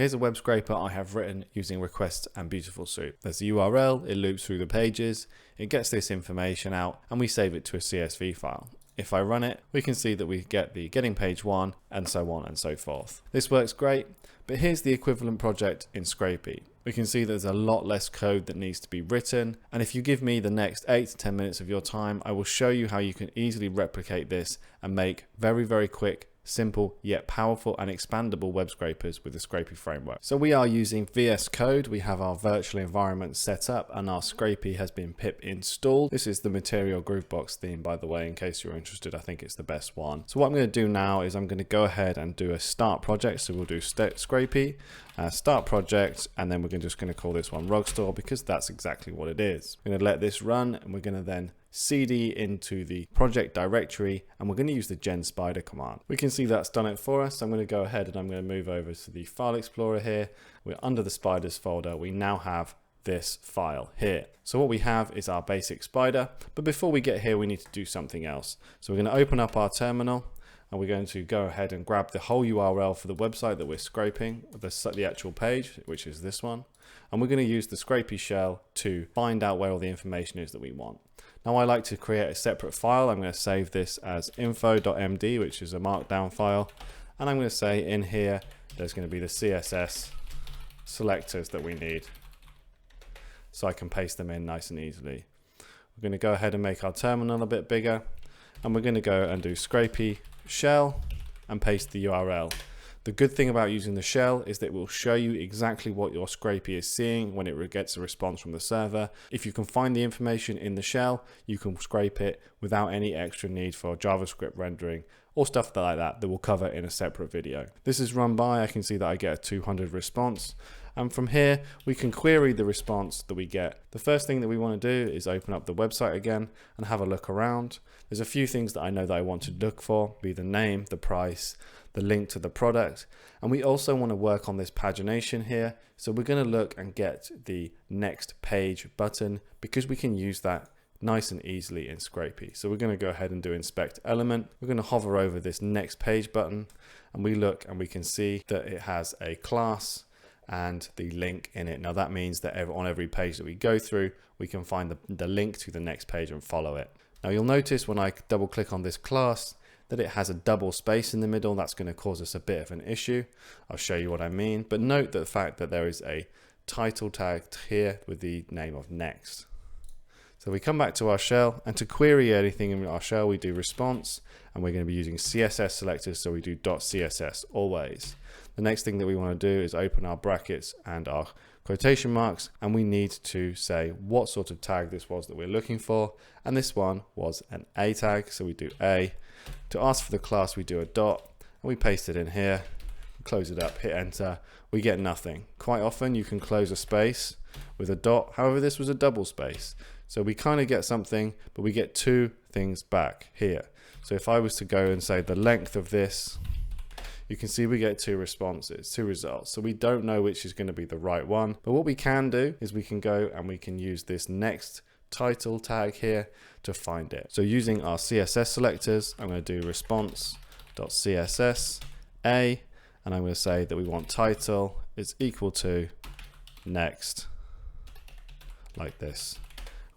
Here's a web scraper I have written using request and Beautiful Soup. There's the URL, it loops through the pages, it gets this information out, and we save it to a CSV file. If I run it, we can see that we get the getting page 1 and so on and so forth. This works great, but here's the equivalent project in Scrapy. We can see there's a lot less code that needs to be written, and if you give me the next 8 to 10 minutes of your time, I will show you how you can easily replicate this and make very quick, simple yet powerful and expandable web scrapers with the Scrapy framework. So we are using VS Code. We have our virtual environment set up and our Scrapy has been pip installed. This is the Material Groovebox theme, by the way, in case you're interested. I think it's the best one. So what I'm going to do now is I'm going to go ahead and do a start project. So we'll do Scrapy, start project, and then we're just going to call this one Rugstore because that's exactly what it is. We're going to let this run and we're going to then cd into the project directory, and we're going to use the genspider command. We can see that's done it for us. I'm going to go ahead and I'm going to move over to the file explorer here. We're under the spiders folder. We now have this file here. So what we have is our basic spider, but before we get here we need to do something else. So we're going to open up our terminal and we're going to go ahead and grab the whole URL for the website that we're scraping, the actual page, which is this one, and we're going to use the Scrapy shell to find out where all the information is that we want. Now I like to create a separate file. I'm going to save this as info.md, which is a markdown file, and I'm going to say in here there's going to be the CSS selectors that we need, so I can paste them in nice and easily. We're going to go ahead and make our terminal a bit bigger, and we're going to go and do Scrapy shell and paste the URL. The good thing about using the shell is that it will show you exactly what your Scrapy is seeing when it gets a response from the server. If you can find the information in the shell, you can scrape it without any extra need for JavaScript rendering or stuff like that we'll cover in a separate video. This is run by, I can see that I get a 200 response. And from here, we can query the response that we get. The first thing that we want to do is open up the website again and have a look around. There's a few things that I know that I want to look for, be the name, the price, the link to the product. And we also want to work on this pagination here. So we're going to look and get the next page button because we can use that nice and easily in Scrapy. So we're going to go ahead and do inspect element. We're going to hover over this next page button and we look and we can see that it has a class and the link in it. Now that means that on every page that we go through, we can find the link to the next page and follow it. Now you'll notice when I double click on this class that it has a double space in the middle. That's going to cause us a bit of an issue. I'll show you what I mean, but note the fact that there is a title tag here with the name of next. So we come back to our shell, and to query anything in our shell we do response, and we're going to be using CSS selectors, so we do .css always. The next thing that we want to do is open our brackets and our quotation marks, and we need to say what sort of tag this was that we're looking for, and this one was an A tag, so we do A. To ask for the class we do a dot, and we paste it in here, close it up, hit enter, we get nothing. Quite often you can close a space with a dot, however this was a double space. So we kind of get something, but we get two things back here. So if I was to go and say the length of this, you can see we get two responses, two results. So we don't know which is going to be the right one. But what we can do is we can go and we can use this next title tag here to find it. So using our CSS selectors, I'm going to do response.css A, and I'm going to say that we want title is equal to next, like this.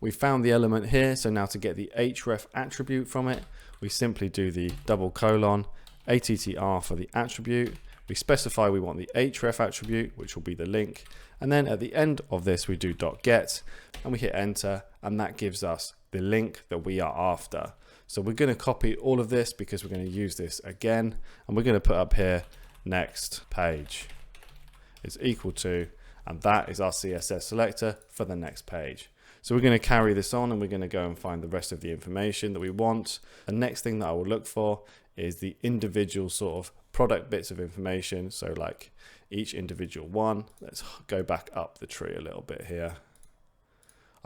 We found the element here, so now to get the href attribute from it, we simply do the double colon, attr for the attribute. We specify we want the href attribute, which will be the link. And then at the end of this, we do .get, and we hit enter, and that gives us the link that we are after. So we're going to copy all of this because we're going to use this again, and we're going to put up here, next page is equal to, and that is our CSS selector for the next page. So we're going to carry this on and we're going to go and find the rest of the information that we want. The next thing that I will look for is the individual sort of product bits of information. So like each individual one. Let's go back up the tree a little bit here.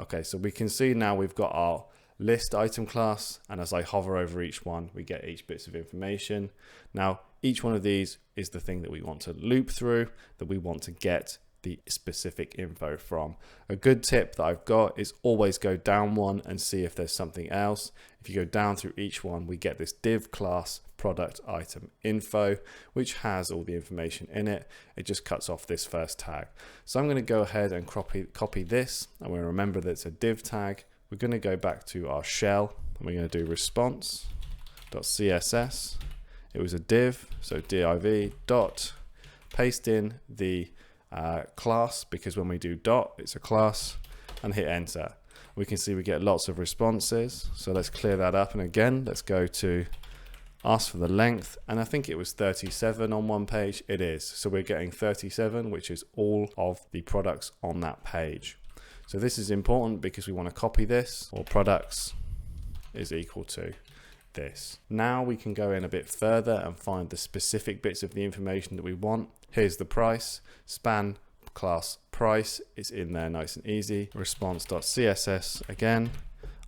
Okay, so we can see now we've got our list item class, and as I hover over each one, we get each bits of information. Now, each one of these is the thing that we want to loop through, that we want to get the specific info from. A good tip that I've got is always go down one and see if there's something else. If you go down through each one, we get this div class product item info, which has all the information in it. It just cuts off this first tag. So I'm going to go ahead and copy this, and we'll remember that it's a div tag. We're going to go back to our shell, and we're going to do response.css. It was a div, so div dot, paste in the class, because when we do dot, it's a class, and hit enter. We can see we get lots of responses. So let's clear that up. And again, let's go to ask for the length. And I think it was 37 on one page. It is. So we're getting 37, which is all of the products on that page. So this is important because we want to copy this, or products is equal to this. Now we can go in a bit further and find the specific bits of the information that we want. Here's the price. Span class price is in there nice and easy. Response.css again.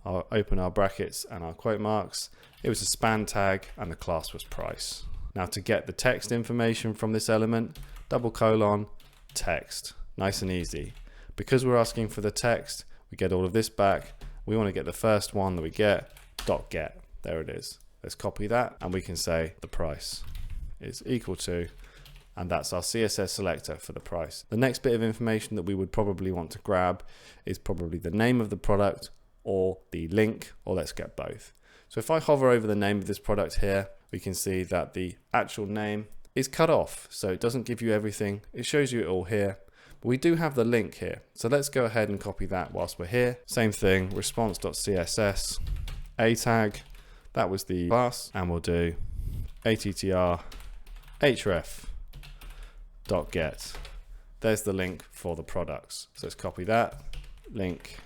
I'll open our brackets and our quote marks. It was a span tag and the class was price. Now to get the text information from this element, double colon text. Nice and easy. Because we're asking for the text, we get all of this back. We want to get the first one that we get, dot get. There it is. Let's copy that and we can say the price is equal to, and that's our CSS selector for the price. The next bit of information that we would probably want to grab is probably the name of the product or the link, or let's get both. So if I hover over the name of this product here, we can see that the actual name is cut off. So it doesn't give you everything. It shows you it all here. But we do have the link here. So let's go ahead and copy that whilst we're here. Same thing, response.css, a tag. That was the class, and we'll do attr href dot get. There's the link for the products. So let's copy that. Link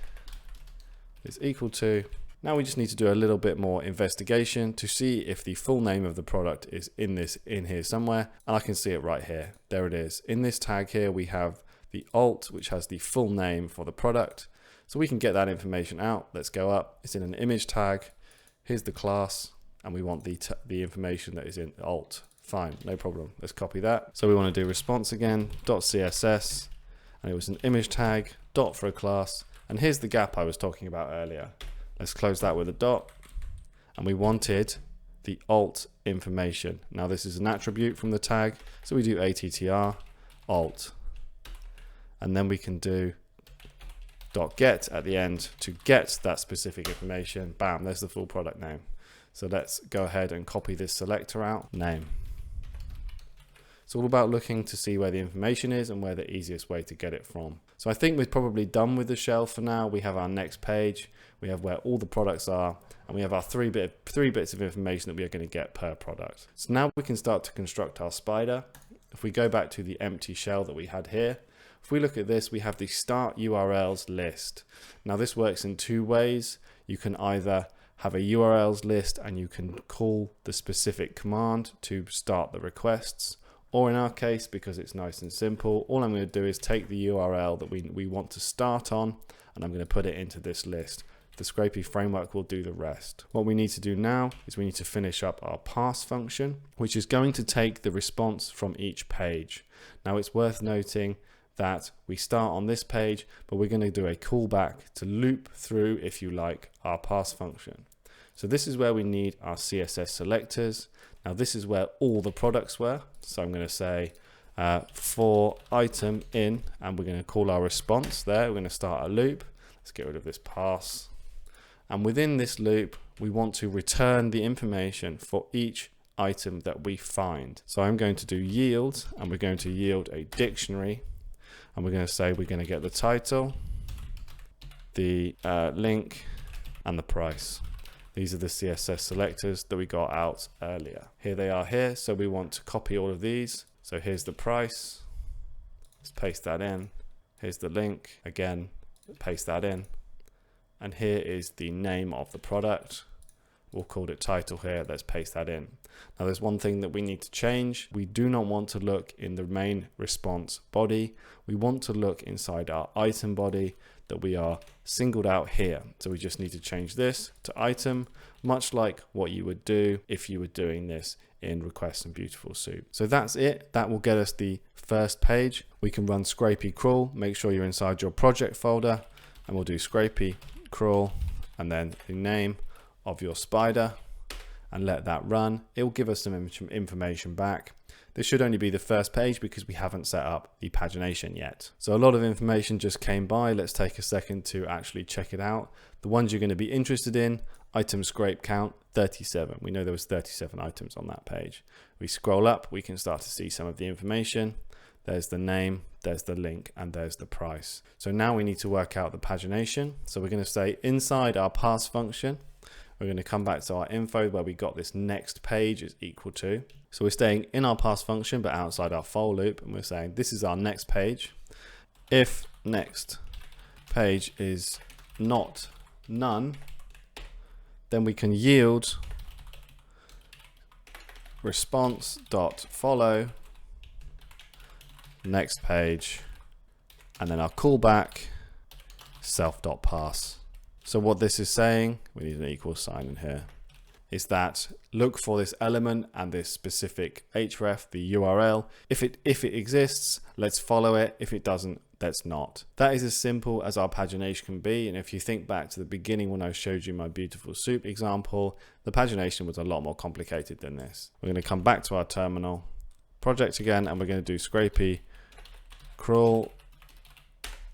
is equal to. Now we just need to do a little bit more investigation to see if the full name of the product is in here somewhere, and I can see it right here. There it is. In this tag here we have the alt, which has the full name for the product. So we can get that information out. Let's go up. It's in an image tag. Here's the class, and we want the information that is in alt. Fine, no problem. Let's copy that. So we want to do response again, .css, and it was an image tag, dot for a class, and here's the gap I was talking about earlier. Let's close that with a dot, and we wanted the alt information. Now this is an attribute from the tag, so we do attr alt, and then we can do .get at the end to get that specific information. Bam, there's the full product name. So let's go ahead and copy this selector out, name. It's all about looking to see where the information is and where the easiest way to get it from. So I think we're probably done with the shell for now. We have our next page, we have where all the products are, and we have our three bits of information that we are going to get per product. So now we can start to construct our spider. If we go back to the empty shell that we had here, if we look at this, we have the start URLs list. Now this works in two ways. You can either have a URLs list and you can call the specific command to start the requests, or in our case, because it's nice and simple, all I'm going to do is take the URL that we want to start on, and I'm going to put it into this list. The Scrapy framework will do the rest. What we need to do now is we need to finish up our pass function, which is going to take the response from each page. Now it's worth noting that we start on this page, but we're going to do a callback to loop through, if you like, our pass function. So this is where we need our CSS selectors. Now this is where all the products were. So I'm going to say for item in, and we're going to call our response there. We're going to start a loop. Let's get rid of this pass. And within this loop, we want to return the information for each item that we find. So I'm going to do yield, and we're going to yield a dictionary. And we're going to say we're going to get the title, the link, and the price. These are the CSS selectors that we got out earlier. Here they are here. So we want to copy all of these. So here's the price. Let's paste that in. Here's the link. Again, paste that in. And here is the name of the product. We'll call it title here. Let's paste that in. Now there's one thing that we need to change. We do not want to look in the main response body. We want to look inside our item body that we are singled out here. So we just need to change this to item, much like what you would do if you were doing this in Requests and Beautiful Soup. So that's it. That will get us the first page. We can run Scrapy Crawl. Make sure you're inside your project folder, and we'll do Scrapy Crawl and then the name of your spider and let that run. It will give us some information back. This should only be the first page because we haven't set up the pagination yet. So a lot of information just came by. Let's take a second to actually check it out. The ones you're going to be interested in: item scrape count 37. We know there was 37 items on that page. We scroll up, we can start to see some of the information. There's the name, there's the link, and there's the price. So now we need to work out the pagination. So we're going to stay inside our pass function. We're going to come back to our info where we got this next page is equal to. So we're staying in our pass function but outside our for loop, and we're saying this is our next page. If next page is not none, then we can yield response.follow next page, and then our callback self.pass. So what this is saying, we need an equal sign in here, is that look for this element and this specific href, the URL. If it exists, let's follow it. If it doesn't, let's not. That is as simple as our pagination can be. And if you think back to the beginning when I showed you my beautiful soup example, the pagination was a lot more complicated than this. We're going to come back to our terminal project again, and we're going to do Scrapy Crawl,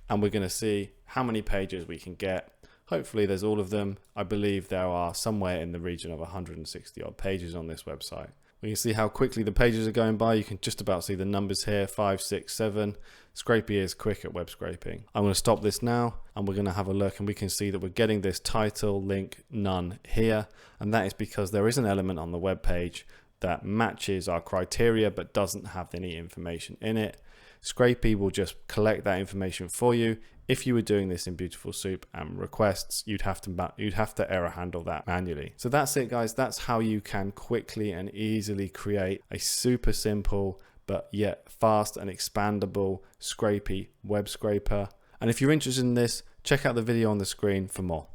and we're going to see how many pages we can get. Hopefully there's all of them. I believe there are somewhere in the region of 160 odd pages on this website. We can see how quickly the pages are going by. You can just about see the numbers here, 5, 6, 7. Scrapy is quick at web scraping. I'm going to stop this now, and we're going to have a look, and we can see that we're getting this title link none here, and that is because there is an element on the web page that matches our criteria but doesn't have any information in it. Scrapy will just collect that information for you. If you were doing this in Beautiful Soup and requests, you'd have to error handle that manually. So that's it, guys. That's how you can quickly and easily create a super simple but yet fast and expandable Scrapy web scraper. And if you're interested in this, check out the video on the screen for more.